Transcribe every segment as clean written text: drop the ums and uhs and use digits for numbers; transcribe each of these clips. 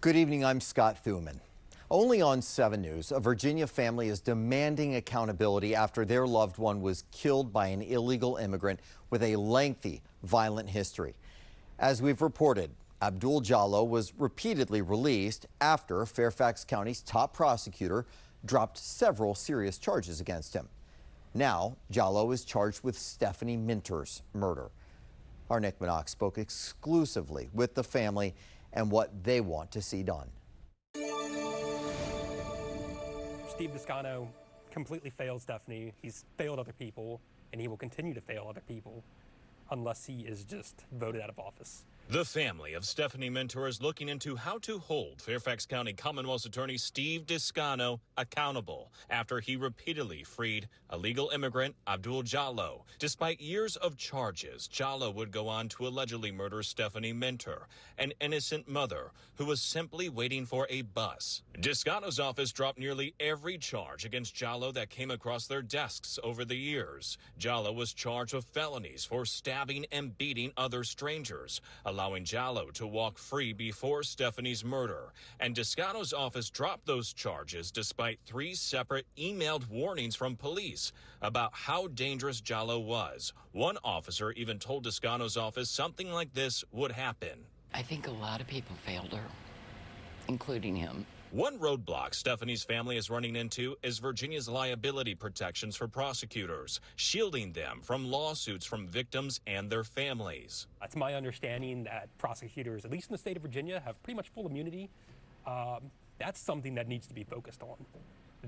Good evening, I'm Scott Thuman. Only on 7 News, a Virginia family is demanding accountability after their loved one was killed by an illegal immigrant with a lengthy violent history. As we've reported, Abdul Jallo was repeatedly released after Fairfax County's top prosecutor dropped several serious charges against him. Now, Jallo is charged with Stephanie Minter's murder. Our Nick Minock spoke exclusively with the family and what they want to see done. Steve Descano completely failed Stephanie. He's failed other people, and he will continue to fail other people unless he is just voted out of office. The family of Stephanie Minter is looking into how to hold Fairfax County Commonwealth's attorney Steve Descano accountable after he repeatedly freed illegal immigrant Abdul Jallo. Despite years of charges, Jallo would go on to allegedly murder Stephanie Minter, an innocent mother who was simply waiting for a bus. Descano's office dropped nearly every charge against Jallo that came across their desks over the years. Jallo was charged with felonies for stabbing and beating other strangers, allowing Jallo to walk free before Stephanie's murder. And Descano's office dropped those charges despite 3 separate emailed warnings from police about how dangerous Jallo was. One officer even told Descano's office something like this would happen. I think a lot of people failed her, including him. One roadblock Stephanie's family is running into is Virginia's liability protections for prosecutors, shielding them from lawsuits from victims and their families. It's my understanding that prosecutors, at least in the state of Virginia, have pretty much full immunity. That's something that needs to be focused on.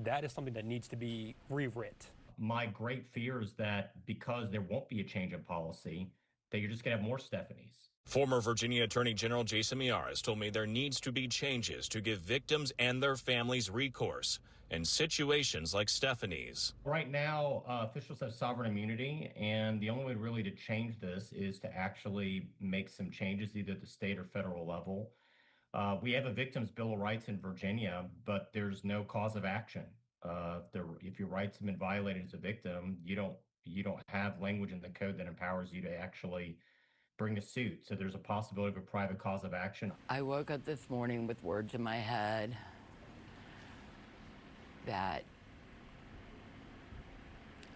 That is something that needs to be rewrit. My great fear is that because there won't be a change in policy, that you're just going to have more Stephanies. Former Virginia Attorney General Jason Miyares told me there needs to be changes to give victims and their families recourse in situations like Stephanie's. Right now, officials have sovereign immunity, and the only way really to change this is to actually make some changes either at the state or federal level. We have a Victims' Bill of Rights in Virginia, but there's no cause of action. If your rights have been violated as a victim, you don't have language in the code that empowers you to actually bring a suit. So there's a possibility of a private cause of action. I woke up this morning with words in my head that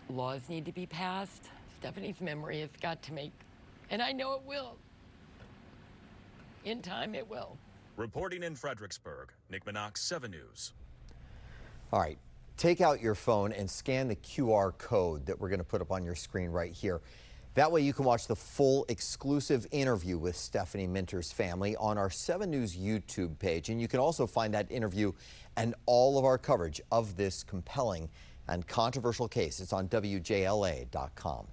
laws need to be passed. Stephanie's memory has got to make, and I know it will. In time, it will. Reporting in Fredericksburg, Nick Minock, 7 News. All right, take out your phone and scan the QR code that we're going to put up on your screen right here. That way you can watch the full exclusive interview with Stephanie Minter's family on our 7 News YouTube page. And you can also find that interview and all of our coverage of this compelling and controversial case. It's on WJLA.com.